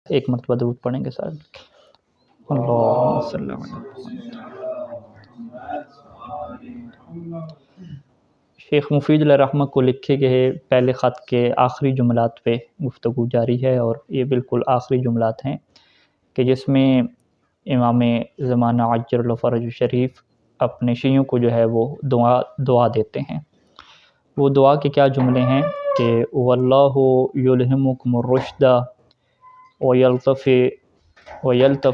ایک مرتبہ درود پڑھیں گے ساتھ. اللہم صلی علی محمد. شیخ مفید علیہ رحمہ کو لکھے گئے پہلے خط کے آخری جملات پہ گفتگو جاری ہے، اور یہ بالکل آخری جملات ہیں کہ جس میں امام زمانہ عجل اللہ فرج شریف اپنے شیعوں کو جو ہے وہ دعا دیتے ہیں. وہ دعا کے کیا جملے ہیں کہ واللہ یلہمکم الرشد ویلطف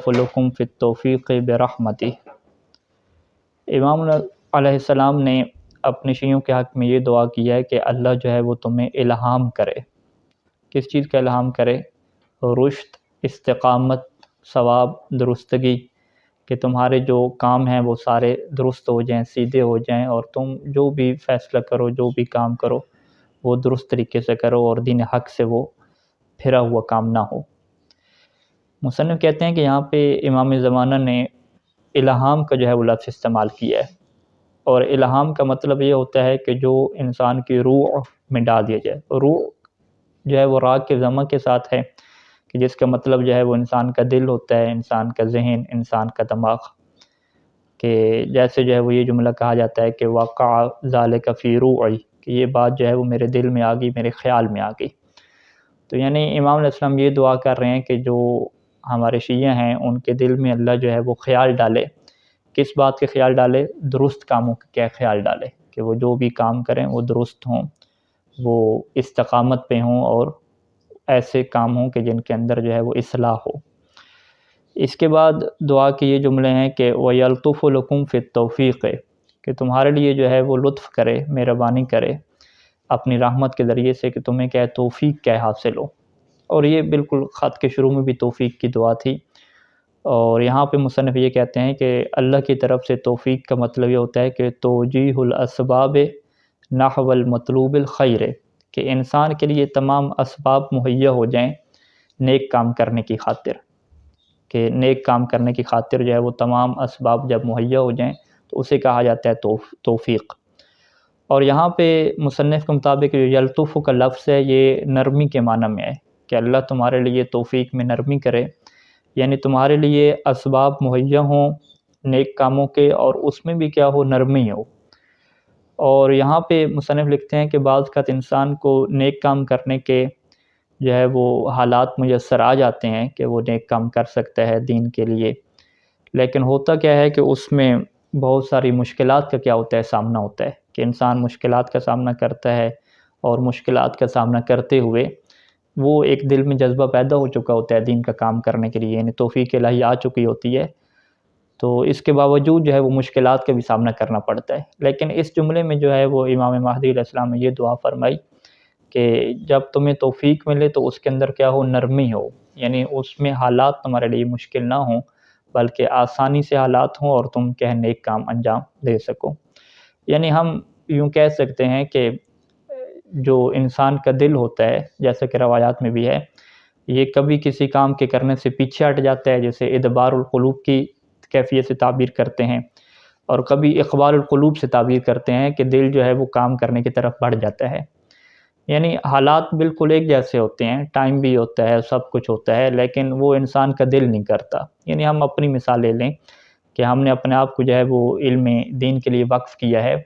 لکم فی التوفیق برحمتہ. امام علیہ السلام نے اپنے شیعوں کے حق میں یہ دعا کی ہے کہ اللہ جو ہے وہ تمہیں الہام کرے. کس چیز کا الہام کرے؟ رشد، استقامت، ثواب، درستگی، کہ تمہارے جو کام ہیں وہ سارے درست ہو جائیں، سیدھے ہو جائیں، اور تم جو بھی فیصلہ کرو، جو بھی کام کرو وہ درست طریقے سے کرو اور دین حق سے وہ پھرا ہوا کام نہ ہو. مصنف کہتے ہیں کہ یہاں پہ امام زمانہ نے الہام کا جو ہے وہ لفظ استعمال کیا ہے، اور الہام کا مطلب یہ ہوتا ہے کہ جو انسان کی روح میں ڈال دیا جائے. روح جو ہے وہ راء کے ضمہ کے ساتھ ہے، کہ جس کا مطلب جو ہے وہ انسان کا دل ہوتا ہے، انسان کا ذہن، انسان کا دماغ. کہ جیسے جو ہے وہ یہ جملہ کہا جاتا ہے کہ وقع ذالک فی روعی، کہ یہ بات جو ہے وہ میرے دل میں آ گئی، میرے خیال میں آ گئی. تو یعنی امام علیہ السلام یہ دعا کر رہے ہیں کہ جو ہمارے شیعہ ہیں ان کے دل میں اللہ جو ہے وہ خیال ڈالے. کس بات کے خیال ڈالے؟ درست کاموں کے کیا خیال ڈالے، کہ وہ جو بھی کام کریں وہ درست ہوں، وہ استقامت پہ ہوں، اور ایسے کام ہوں کہ جن کے اندر جو ہے وہ اصلاح ہو. اس کے بعد دعا کے یہ جملے ہیں کہ وَيَلْطُفُ لَكُمْ فِي التَّوْفِيقِ، کہ تمہارے لیے جو ہے وہ لطف کرے، مہربانی کرے اپنی رحمت کے ذریعے سے، کہ تمہیں کیا توفیق کیا حاصل ہو. اور یہ بالکل خط کے شروع میں بھی توفیق کی دعا تھی. اور یہاں پہ مصنف یہ کہتے ہیں کہ اللہ کی طرف سے توفیق کا مطلب یہ ہوتا ہے کہ توجیہ الاسباب نحو المطلوب الخیر، کہ انسان کے لیے تمام اسباب مہیا ہو جائیں نیک کام کرنے کی خاطر. کہ نیک کام کرنے کی خاطر جو ہے وہ تمام اسباب جب مہیا ہو جائیں تو اسے کہا جاتا ہے توفیق. اور یہاں پہ مصنف کے مطابق جو یلطف کا لفظ ہے یہ نرمی کے معنی میں ہے، کہ اللہ تمہارے لیے توفیق میں نرمی کرے، یعنی تمہارے لیے اسباب مہیا ہوں نیک کاموں کے، اور اس میں بھی کیا ہو، نرمی ہو. اور یہاں پہ مصنف لکھتے ہیں کہ بعض اوقات انسان کو نیک کام کرنے کے جو ہے وہ حالات میسر آ جاتے ہیں کہ وہ نیک کام کر سکتا ہے دین کے لیے، لیکن ہوتا کیا ہے کہ اس میں بہت ساری مشکلات کا کیا ہوتا ہے، سامنا ہوتا ہے، کہ انسان مشکلات کا سامنا کرتا ہے، اور مشکلات کا سامنا کرتے ہوئے وہ ایک دل میں جذبہ پیدا ہو چکا ہوتا ہے دین کا کام کرنے کے لیے، یعنی توفیق الہی آ چکی ہوتی ہے، تو اس کے باوجود جو ہے وہ مشکلات کا بھی سامنا کرنا پڑتا ہے. لیکن اس جملے میں جو ہے وہ امام مہدی علیہ السلام نے یہ دعا فرمائی کہ جب تمہیں توفیق ملے تو اس کے اندر کیا ہو، نرمی ہو، یعنی اس میں حالات تمہارے لیے مشکل نہ ہوں بلکہ آسانی سے حالات ہوں اور تم کیا نیک کام انجام دے سکو. یعنی ہم یوں کہہ سکتے ہیں کہ جو انسان کا دل ہوتا ہے، جیسا کہ روایات میں بھی ہے، یہ کبھی کسی کام کے کرنے سے پیچھے ہٹ جاتا ہے، جیسے ادبار القلوب کی کیفیت سے تعبیر کرتے ہیں، اور کبھی اقبال القلوب سے تعبیر کرتے ہیں کہ دل جو ہے وہ کام کرنے کی طرف بڑھ جاتا ہے. یعنی حالات بالکل ایک جیسے ہوتے ہیں، ٹائم بھی ہوتا ہے، سب کچھ ہوتا ہے، لیکن وہ انسان کا دل نہیں کرتا. یعنی ہم اپنی مثال لے لیں کہ ہم نے اپنے آپ کو جو ہے وہ علم دین کے لیے وقف کیا ہے،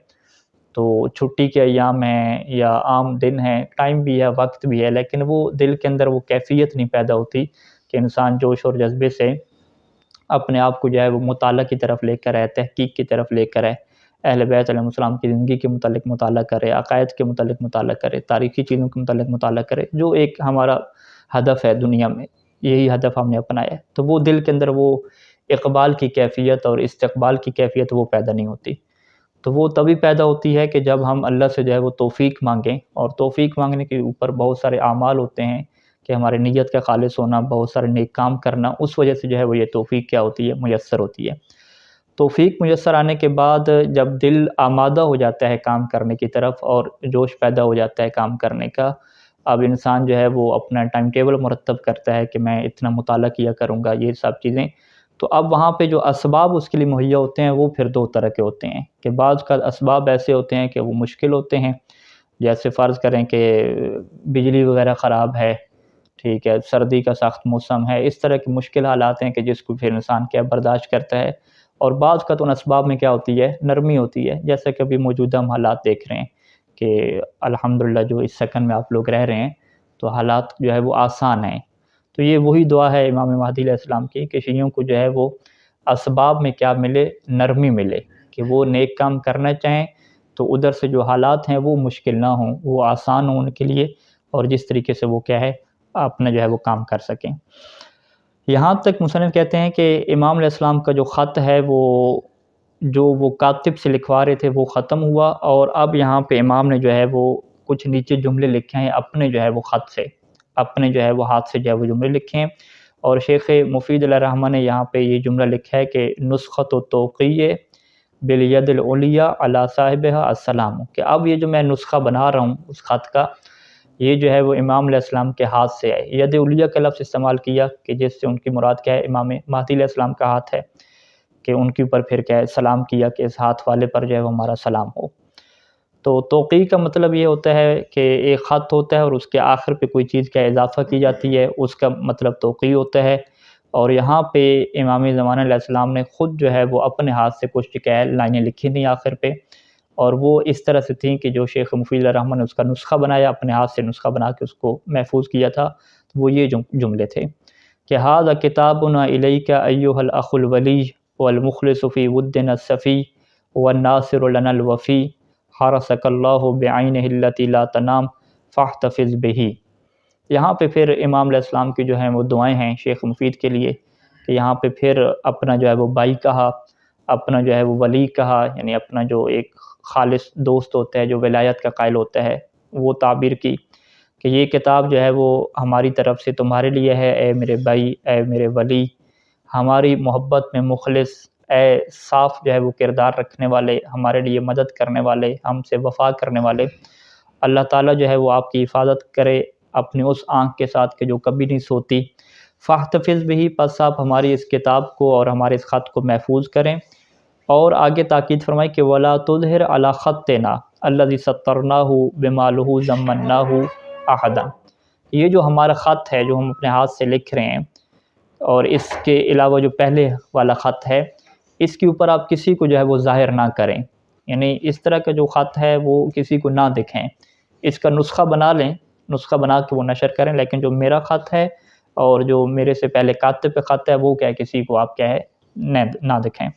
تو چھٹی کے ایام ہیں یا عام دن ہیں، ٹائم بھی ہے، وقت بھی ہے، لیکن وہ دل کے اندر وہ کیفیت نہیں پیدا ہوتی کہ انسان جوش اور جذبے سے اپنے آپ کو جو ہے وہ مطالعہ کی طرف لے کر آئے، تحقیق کی طرف لے کر آئے، اہل بیت علیہ السلام کی زندگی کے متعلق مطالعہ کرے، عقائد کے متعلق مطالعہ کرے، تاریخی چیزوں کے متعلق مطالعہ کرے، جو ایک ہمارا ہدف ہے دنیا میں، یہی ہدف ہم نے اپنایا ہے. تو وہ دل کے اندر وہ اقبال کی کیفیت اور استقبال کی کیفیت وہ پیدا نہیں ہوتی. تو وہ تبھی پیدا ہوتی ہے کہ جب ہم اللہ سے جو ہے وہ توفیق مانگیں، اور توفیق مانگنے کے اوپر بہت سارے اعمال ہوتے ہیں کہ ہمارے نیت کا خالص ہونا، بہت سارے نیک کام کرنا، اس وجہ سے جو ہے وہ یہ توفیق کیا ہوتی ہے، میسر ہوتی ہے. توفیق میسر آنے کے بعد جب دل آمادہ ہو جاتا ہے کام کرنے کی طرف اور جوش پیدا ہو جاتا ہے کام کرنے کا، اب انسان جو ہے وہ اپنا ٹائم ٹیبل مرتب کرتا ہے کہ میں اتنا مطالعہ کیا کروں گا، یہ سب چیزیں. تو اب وہاں پہ جو اسباب اس کے لیے مہیا ہوتے ہیں وہ پھر دو طرح کے ہوتے ہیں، کہ بعض کا اسباب ایسے ہوتے ہیں کہ وہ مشکل ہوتے ہیں، جیسے فرض کریں کہ بجلی وغیرہ خراب ہے ٹھیک ہے، سردی کا سخت موسم ہے، اس طرح کے مشکل حالات ہیں کہ جس کو پھر انسان کیا برداشت کرتا ہے، اور بعض کا تو ان اسباب میں کیا ہوتی ہے، نرمی ہوتی ہے، جیسا کہ ابھی موجودہ ہم حالات دیکھ رہے ہیں کہ الحمدللہ جو اس سکن میں آپ لوگ رہ رہے ہیں تو حالات جو ہے وہ آسان ہیں۔ تو یہ وہی دعا ہے امام مہدی علیہ السلام کی کہ شیعوں کو جو ہے وہ اسباب میں کیا ملے، نرمی ملے، کہ وہ نیک کام کرنا چاہیں تو ادھر سے جو حالات ہیں وہ مشکل نہ ہوں، وہ آسان ہوں ان کے لیے، اور جس طریقے سے وہ کیا ہے اپنا جو ہے وہ کام کر سکیں۔ یہاں تک مصنف کہتے ہیں کہ امام علیہ السلام کا جو خط ہے وہ کاتب سے لکھوا رہے تھے وہ ختم ہوا، اور اب یہاں پہ امام نے جو ہے وہ کچھ نیچے جملے لکھے ہیں اپنے جو ہے وہ خط سے، اپنے جو ہے وہ ہاتھ سے جو ہے وہ جملے لکھے ہیں، اور شیخ مفید علیہ الرحمہ نے یہاں پہ یہ جملہ لکھا ہے کہ نسخۃ و توقیع بالید العلیٰ علی صاحبہ السلام، کہ اب یہ جو میں نسخہ بنا رہا ہوں اس خط کا، یہ جو ہے وہ امام علیہ السلام کے ہاتھ سے ہے۔ ید علیٰ کا لفظ استعمال کیا کہ جس سے ان کی مراد کیا ہے، امام مہدی علیہ السلام کا ہاتھ ہے، کہ ان کے اوپر پھر کیا ہے سلام کیا کہ اس ہاتھ والے پر جو ہے وہ ہمارا سلام ہو۔ تو توقیع کا مطلب یہ ہوتا ہے کہ ایک خط ہوتا ہے اور اس کے آخر پہ کوئی چیز کا اضافہ کی جاتی ہے، اس کا مطلب توقیع ہوتا ہے، اور یہاں پہ امام زمانہ علیہ السلام نے خود جو ہے وہ اپنے ہاتھ سے کچھ کیا ہے لائنیں لکھی تھیں آخر پہ، اور وہ اس طرح سے تھیں کہ جو شیخ مفید علیہ الرحمہ نے اس کا نسخہ بنایا، اپنے ہاتھ سے نسخہ بنا کے اس کو محفوظ کیا تھا، تو وہ یہ جملے تھے کہ ھذا کتابنا الیک ایھا الاخ الولی والمخلص فی ودنا الصفی والناصر لنا الوفی حرسک اللہ بعینہ التی لا تنام فاحتفظ بہ۔ یہاں پہ پھر امام علیہ السلام کی جو ہیں وہ دعائیں ہیں شیخ مفید کے لیے، کہ یہاں پہ پھر اپنا جو ہے وہ بھائی کہا، اپنا جو ہے وہ ولی کہا، یعنی اپنا جو ایک خالص دوست ہوتا ہے جو ولایت کا قائل ہوتا ہے، وہ تعبیر کی کہ یہ کتاب جو ہے وہ ہماری طرف سے تمہارے لیے ہے، اے میرے بھائی، اے میرے ولی، ہماری محبت میں مخلص، اے صاف جو ہے وہ کردار رکھنے والے، ہمارے لیے مدد کرنے والے، ہم سے وفا کرنے والے، اللہ تعالیٰ جو ہے وہ آپ کی حفاظت کرے اپنی اس آنکھ کے ساتھ کہ جو کبھی نہیں سوتی۔ فاحتفظ بہ، پس آپ ہماری اس کتاب کو اور ہمارے اس خط کو محفوظ کریں، اور آگے تاکید فرمائی کہ وَلَا تُظْهِرْ عَلَى خَطِّنَا الَّذِي سَطَّرْنَاهُ بِمَا لَهُ زَمَّنَّاهُ أَحَدًا۔ یہ جو ہمارا خط ہے جو ہم اپنے ہاتھ سے لکھ رہے ہیں، اور اس کے علاوہ جو پہلے والا خط ہے، اس کے اوپر آپ کسی کو جو ہے وہ ظاہر نہ کریں، یعنی اس طرح کا جو خط ہے وہ کسی کو نہ دکھیں، اس کا نسخہ بنا لیں، نسخہ بنا کے وہ نشر کریں، لیکن جو میرا خط ہے اور جو میرے سے پہلے کاتب پہ خط ہے وہ کیا ہے کسی کو آپ کیا ہے نہ دکھیں۔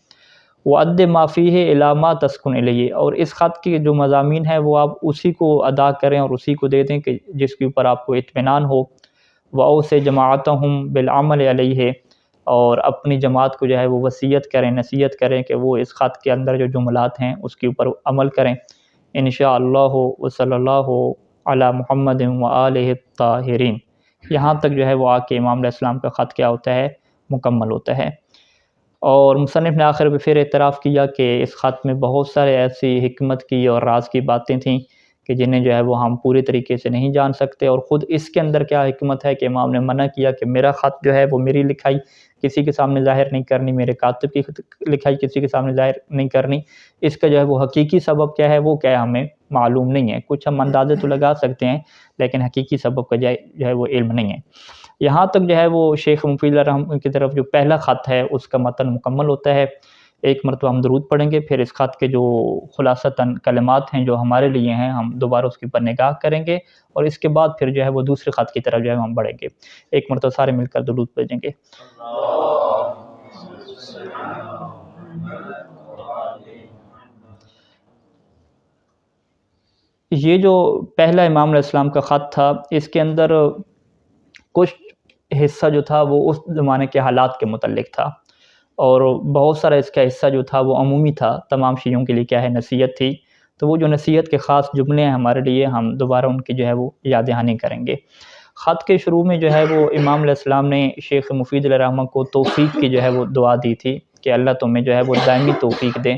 وَأَدِّ مَا فِيهِ إِلَىٰ مَا تَسْكُنُ إِلَيْهِ، اور اس خط کے جو مضامین ہیں وہ آپ اسی کو ادا کریں اور اسی کو دے دیں کہ جس کے اوپر آپ کو اطمینان ہو۔ وَأَوْصِ جَمَاعَتَهُمْ بِالْعَمَلِ عَلَيْهِ، اور اپنی جماعت کو جو ہے وہ وصیت کریں، نصیحت کریں کہ وہ اس خط کے اندر جو جملات ہیں اس کے اوپر عمل کریں، انشاءاللہ وصلی اللہ علی محمد وآلہ الطاہرین۔ یہاں تک جو ہے وہ آ کے امام علیہ السلام کا خط کیا ہوتا ہے، مکمل ہوتا ہے۔ اور مصنف نے آخر پہ پھر اعتراف کیا کہ اس خط میں بہت سارے ایسی حکمت کی اور راز کی باتیں تھیں کہ جنہیں جو ہے وہ ہم پوری طریقے سے نہیں جان سکتے، اور خود اس کے اندر کیا حکمت ہے کہ امام نے منع کیا کہ میرا خط جو ہے وہ میری لکھائی کسی کے سامنے ظاہر نہیں کرنی، میرے کاتب کی لکھائی کسی کے سامنے ظاہر نہیں کرنی۔ اس کا جو ہے وہ حقیقی سبب کیا ہے وہ کیا ہے ہمیں معلوم نہیں ہے، کچھ ہم اندازے تو لگا سکتے ہیں لیکن حقیقی سبب کا جو ہے وہ علم نہیں ہے۔ یہاں تک جو ہے وہ شیخ مفید علیہ الرحمہ کی طرف جو پہلا خط ہے اس کا متن مکمل ہوتا ہے۔ ایک مرتبہ ہم درود پڑھیں گے، پھر اس خط کے جو خلاصتاً کلمات ہیں جو ہمارے لیے ہیں ہم دوبارہ اس کے اوپر نگاہ کریں گے، اور اس کے بعد پھر جو ہے وہ دوسرے خط کی طرف جو ہے ہم بڑھیں گے۔ ایک مرتبہ سارے مل کر درود پڑھیں گے۔ یہ جو پہلا امام علیہ السلام کا خط تھا، اس کے اندر کچھ حصہ جو تھا وہ اس زمانے کے حالات کے متعلق تھا، اور بہت سارا اس کا حصہ جو تھا وہ عمومی تھا، تمام شیعوں کے لیے کیا ہے نصیحت تھی۔ تو وہ جو نصیحت کے خاص جملے ہیں ہمارے لیے، ہم دوبارہ ان کی جو ہے وہ یاد دہانی کریں گے۔ خط کے شروع میں جو ہے وہ امام علیہ السلام نے شیخ مفید علیہ الرحمہ کو توفیق کی جو ہے وہ دعا دی تھی کہ اللہ تمہیں جو ہے وہ دائمی توفیق دے،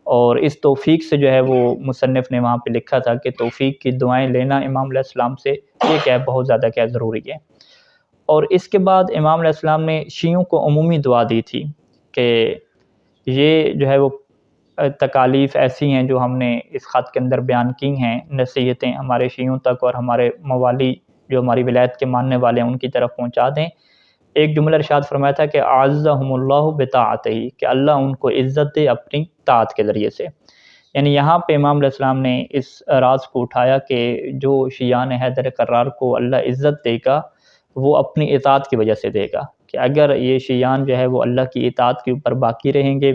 اور اس توفیق سے جو ہے وہ مصنف نے وہاں پہ لکھا تھا کہ توفیق کی دعائیں لینا امام علیہ السلام سے یہ کیا ہے بہت زیادہ کیا ضروری ہے۔ اور اس کے بعد امام علیہ السلام نے شیعوں کو عمومی دعا دی تھی کہ یہ جو ہے وہ تکالیف ایسی ہیں جو ہم نے اس خط کے اندر بیان کی ہیں، نصیحتیں ہمارے شیعوں تک اور ہمارے موالی جو ہماری ولایت کے ماننے والے ہیں ان کی طرف پہنچا دیں۔ ایک جملہ ارشاد فرمایا تھا کہ اعزہم اللہ بطاعتہ، کہ اللہ ان کو عزت دے اپنی طاعت کے ذریعے سے۔ یعنی یہاں پہ امام علیہ السلام نے اس راز کو اٹھایا کہ جو شیعان حیدر کرار کو اللہ عزت دے گا وہ اپنی اطاعت کی وجہ سے دے گا، کہ اگر یہ شیعان جو ہے وہ اللہ کی اطاعت کے اوپر باقی رہیں گے،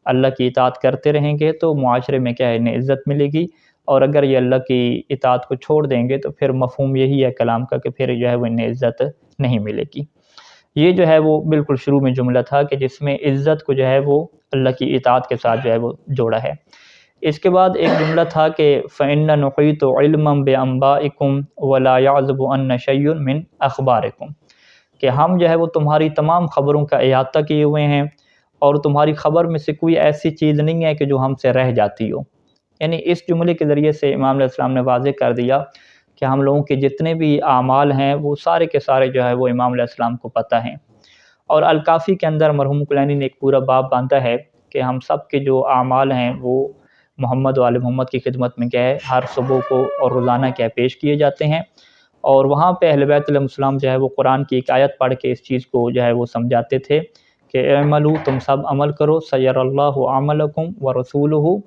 اللہ کی اطاعت کرتے رہیں گے تو معاشرے میں کیا ہے انہیں عزت ملے گی، اور اگر یہ اللہ کی اطاعت کو چھوڑ دیں گے تو پھر مفہوم یہی ہے کلام کا کہ پھر جو ہے وہ انہیں عزت نہیں ملے گی۔ یہ جو ہے وہ بالکل شروع میں جملہ تھا کہ جس میں عزت کو جو ہے وہ اللہ کی اطاعت کے ساتھ جو ہے وہ جوڑا ہے۔ اس کے بعد ایک جملہ تھا کہ فَإِنَّ نُحِيطُ عِلْمًا بِأَنبَائِكُمْ وَلَا يَعْزُبُ عَنَّ شَيْءٌ مِّنْ أَخْبَارِكُمْ، کہ ہم جو ہے وہ تمہاری تمام خبروں کا احاطہ کیے ہوئے ہیں، اور تمہاری خبر میں سے کوئی ایسی چیز نہیں ہے کہ جو ہم سے رہ جاتی ہو۔ یعنی اس جملے کے ذریعے سے امام علیہ السلام نے واضح کر دیا کہ ہم لوگوں کے جتنے بھی اعمال ہیں وہ سارے کے سارے جو ہے وہ امام علیہ السلام کو پتہ ہیں۔ اور الکافی کے اندر مرحوم کلینی نے ایک پورا باب باندھا ہے کہ ہم سب کے جو اعمال ہیں وہ محمد و آل محمد کی خدمت میں کیا ہے ہر صبح کو اور روزانہ کیا پیش کیے جاتے ہیں، اور وہاں پہ اہل بیت علیہ السلام جو ہے وہ قرآن کی ایک آیت پڑھ کے اس چیز کو جو ہے وہ سمجھاتے تھے کہ اعملوا، تم سب عمل کرو، سیر اللہ عملکم ورسولہ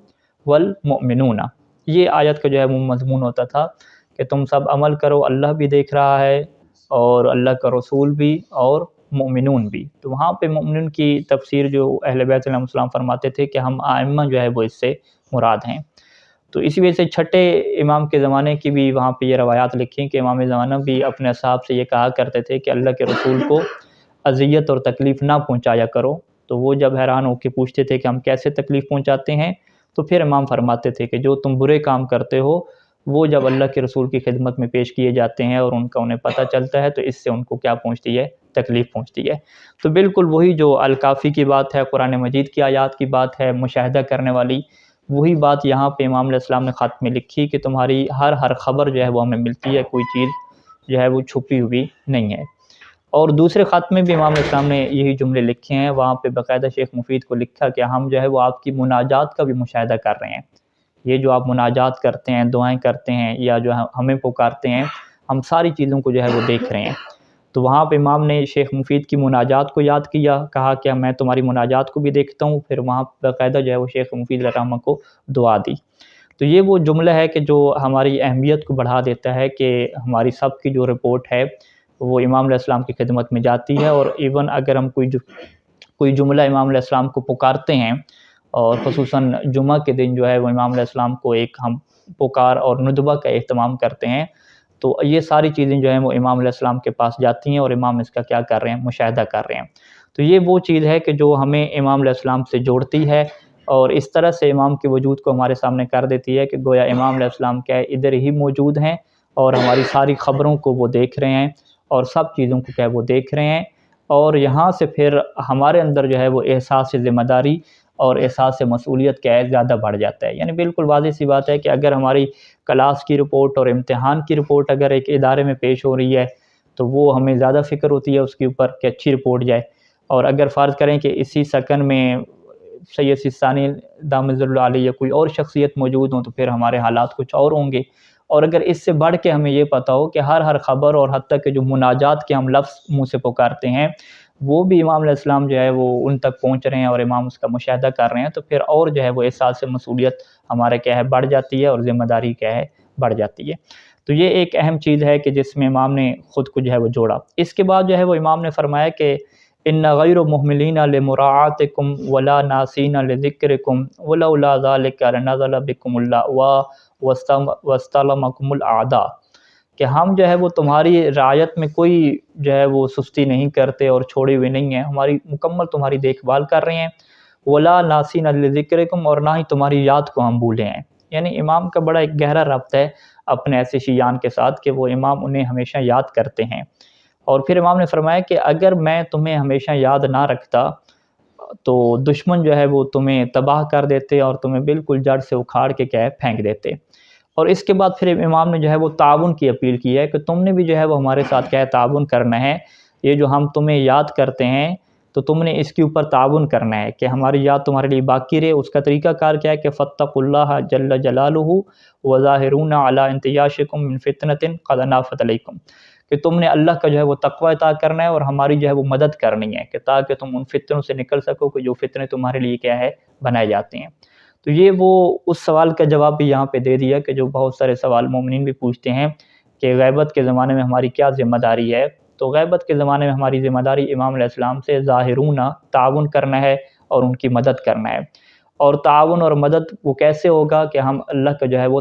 والمؤمنون۔ یہ آیت کا جو ہے وہ مضمون ہوتا تھا کہ تم سب عمل کرو، اللہ بھی دیکھ رہا ہے اور اللہ کا رسول بھی اور مؤمنون بھی۔ تو وہاں پہ مؤمنون کی تفسیر جو اہل بیت علیہ السلام فرماتے تھے کہ ہم ائمہ جو ہے وہ اس سے مراد ہیں۔ تو اسی وجہ سے چھٹے امام کے زمانے کی بھی وہاں پہ یہ روایات لکھی کہ امام زمانہ بھی اپنے اصحاب سے یہ کہا کرتے تھے کہ اللہ کے رسول کو اذیت اور تکلیف نہ پہنچایا کرو۔ تو وہ جب حیران ہو کے پوچھتے تھے کہ ہم کیسے تکلیف پہنچاتے ہیں، تو پھر امام فرماتے تھے کہ جو تم برے کام کرتے ہو وہ جب اللہ کے رسول کی خدمت میں پیش کیے جاتے ہیں اور ان کا انہیں پتہ چلتا ہے تو اس سے ان کو کیا پہنچتی ہے، تکلیف پہنچتی ہے۔ تو بالکل وہی جو الکافی کی بات ہے، قرآن مجید کی آیات کی بات ہے مشاہدہ کرنے والی، وہی بات یہاں پہ امام علیہ السلام نے خط میں لکھی کہ تمہاری ہر خبر جو ہے وہ ہمیں ملتی ہے، کوئی چیز جو ہے وہ چھپی ہوئی نہیں ہے۔ اور دوسرے خط میں بھی امام علیہ السلام نے یہی جملے لکھے ہیں، وہاں پہ باقاعدہ شیخ مفید کو لکھا کہ ہم جو ہے وہ آپ کی مناجات کا بھی مشاہدہ کر رہے ہیں۔ یہ جو آپ مناجات کرتے ہیں، دعائیں کرتے ہیں یا جو ہمیں پکارتے ہیں، ہم ساری چیزوں کو جو ہے وہ دیکھ رہے ہیں۔ تو وہاں پہ امام نے شیخ مفید کی مناجات کو یاد کیا، کہا کہ میں تمہاری مناجات کو بھی دیکھتا ہوں، پھر وہاں باقاعدہ جو ہے وہ شیخ مفید رحمہ کو دعا دی۔ تو یہ وہ جملہ ہے کہ جو ہماری اہمیت کو بڑھا دیتا ہے کہ ہماری سب کی جو رپورٹ ہے وہ امام علیہ السلام کی خدمت میں جاتی ہے، اور ایون اگر ہم کوئی جملہ امام علیہ السلام کو پکارتے ہیں، اور خصوصاً جمعہ کے دن جو ہے وہ امام علیہ السلام کو ایک ہم پکار اور ندبہ کا اہتمام کرتے ہیں، تو یہ ساری چیزیں جو ہیں وہ امام علیہ السلام کے پاس جاتی ہیں اور امام اس کا کیا کر رہے ہیں، مشاہدہ کر رہے ہیں۔ تو یہ وہ چیز ہے کہ جو ہمیں امام علیہ السلام سے جوڑتی ہے، اور اس طرح سے امام کے وجود کو ہمارے سامنے کر دیتی ہے کہ گویا امام علیہ السلام کیا ہے ادھر ہی موجود ہیں، اور ہماری ساری خبروں کو وہ دیکھ رہے ہیں اور سب چیزوں کو کیا وہ دیکھ رہے ہیں، اور یہاں سے پھر ہمارے اندر جو ہے وہ احساس ذمہ داری اور احساس مسئولیت کیا ہے زیادہ بڑھ جاتا ہے۔ یعنی بالکل واضح سی بات ہے کہ اگر ہماری کلاس کی رپورٹ اور امتحان کی رپورٹ اگر ایک ادارے میں پیش ہو رہی ہے تو وہ ہمیں زیادہ فکر ہوتی ہے اس کے اوپر کہ اچھی رپورٹ جائے، اور اگر فرض کریں کہ اسی سکن میں سید سیستانی دامت اللہ علیہ یا کوئی اور شخصیت موجود ہوں تو پھر ہمارے حالات کچھ اور ہوں گے۔ اور اگر اس سے بڑھ کے ہمیں یہ پتہ ہو کہ ہر خبر اور حتیٰ کہ جو مناجات کے ہم لفظ منہ سے پکارتے ہیں وہ بھی امام علیہ السلام جو ہے وہ ان تک پہنچ رہے ہیں اور امام اس کا مشاہدہ کر رہے ہیں، تو پھر اور جو ہے وہ احساس مسئولیت ہمارے کیا ہے بڑھ جاتی ہے، اور ذمہ داری کیا ہے بڑھ جاتی ہے۔ تو یہ ایک اہم چیز ہے کہ جس میں امام نے خود کو جو ہے وہ جوڑا۔ اس کے بعد جو ہے وہ امام نے فرمایا کہ ان غیر مہملین لمراعاتکم ولا ناسین لذکرکم ولولا ذلک لنزل بکم اللہ واستلمکم الاعداء، کہ ہم جو ہے وہ تمہاری رعایت میں کوئی جو ہے وہ سستی نہیں کرتے اور چھوڑے ہوئے نہیں ہیں، ہماری مکمل تمہاری دیکھ بھال کر رہے ہیں، ولا ناسین لذکرکم، اور نہ ہی تمہاری یاد کو ہم بھولے ہیں۔ یعنی امام کا بڑا ایک گہرا ربط ہے اپنے ایسے شیعان کے ساتھ کہ وہ امام انہیں ہمیشہ یاد کرتے ہیں۔ اور پھر امام نے فرمایا کہ اگر میں تمہیں ہمیشہ یاد نہ رکھتا تو دشمن جو ہے وہ تمہیں تباہ کر دیتے اور تمہیں بالکل جڑ سے اکھاڑ کے کیا ہے پھینک دیتے۔ اور اس کے بعد پھر امام نے جو ہے وہ تعاون کی اپیل کی ہے کہ تم نے بھی جو ہے وہ ہمارے ساتھ کیا ہے تعاون کرنا ہے، یہ جو ہم تمہیں یاد کرتے ہیں تو تم نے اس کے اوپر تعاون کرنا ہے کہ ہماری یاد تمہارے لیے باقی رہے۔ اس کا طریقہ کار کیا ہے کہ فاتقوا اللہ جل جلالہ وظاہرون علی انتیاشکم من فتنۃ قد نافت علیکم، کہ تم نے اللہ کا جو ہے وہ تقوی عطا کرنا ہے اور ہماری جو ہے وہ مدد کرنی ہے، کہ تاکہ تم ان فتنوں سے نکل سکو کہ جو فتنے تمہارے لیے کیا ہے بنائے جاتے ہیں۔ تو یہ وہ اس سوال کا جواب بھی یہاں پہ دے دیا کہ جو بہت سارے سوال مومنین بھی پوچھتے ہیں کہ غیبت کے زمانے میں ہماری کیا ذمہ داری ہے۔ تو غیبت کے زمانے میں ہماری ذمہ داری امام علیہ السلام سے ظاہرون تعاون کرنا ہے اور ان کی مدد کرنا ہے۔ اور تعاون اور مدد وہ کیسے ہوگا کہ ہم اللہ کا جو ہے وہ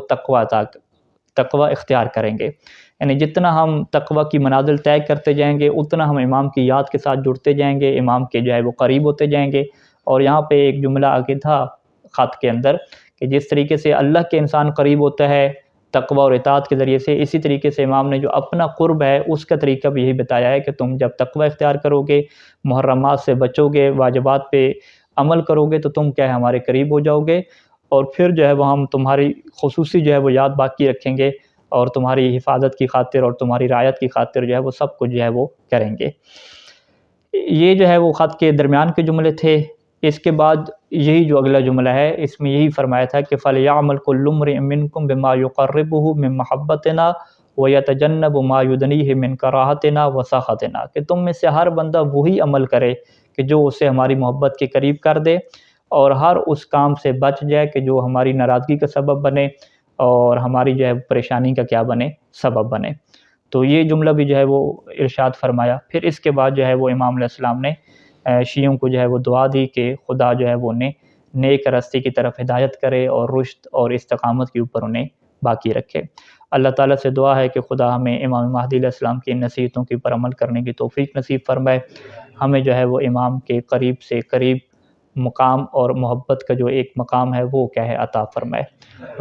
تقوی اختیار کریں گے، یعنی جتنا ہم تقوی کی منازل طے کرتے جائیں گے اتنا ہم امام کی یاد کے ساتھ جڑتے جائیں گے، امام کے جو ہے وہ قریب ہوتے جائیں گے۔ اور یہاں پہ ایک جملہ آگے تھا خط کے اندر کہ جس طریقے سے اللہ کے انسان قریب ہوتا ہے تقوی اور اطاعت کے ذریعے سے، اسی طریقے سے امام نے جو اپنا قرب ہے اس کا طریقہ بھی یہی بتایا ہے کہ تم جب تقوی اختیار کرو گے، محرمات سے بچو گے، واجبات پہ عمل کرو گے تو تم کیا ہے ہمارے قریب ہو جاؤ گے، اور پھر جو ہے وہ ہم تمہاری خصوصی جو ہے وہ یاد باقی رکھیں گے اور تمہاری حفاظت کی خاطر اور تمہاری رعایت کی خاطر جو ہے وہ سب کچھ جو ہے وہ کریں گے۔ یہ جو ہے وہ خط کے درمیان کے جملے تھے۔ اس کے بعد یہی جو اگلا جملہ ہے اس میں یہی فرمایا تھا کہ فَلْيَعْمَلْ كُلُّ امْرِئٍ مِّنكُم بِمَا يُقَرِّبُهُ مِن مَّحَبَّتِنَا وَيَتَجَنَّبُ مَا يُدْنِيهِ مِن كَرَاهَتِنَا وَسَخَطِنَا، کہ تم میں سے ہر بندہ وہی عمل کرے کہ جو اسے ہماری محبت کے قریب کر دے، اور ہر اس کام سے بچ جائے کہ جو ہماری ناراضگی کا سبب بنے اور ہماری جو ہے پریشانی کا کیا بنے، سبب بنے۔ تو یہ جملہ بھی جو ہے وہ ارشاد فرمایا۔ پھر اس کے بعد جو ہے وہ امام علیہ السلام نے شیعوں کو جو ہے وہ دعا دی کہ خدا جو ہے وہ انہیں نیک راستے کی طرف ہدایت کرے اور رشد اور استقامت کے اوپر انہیں باقی رکھے۔ اللہ تعالیٰ سے دعا ہے کہ خدا ہمیں امام مہدی علیہ السلام کی ان نصیحتوں کے اوپر عمل کرنے کی توفیق نصیب فرمائے، ہمیں جو ہے وہ امام کے قریب سے قریب مقام اور محبت کا جو ایک مقام ہے وہ کیا ہے عطا فرمائے۔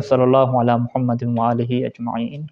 صلی اللہ علی محمد وآلہ اجمعین۔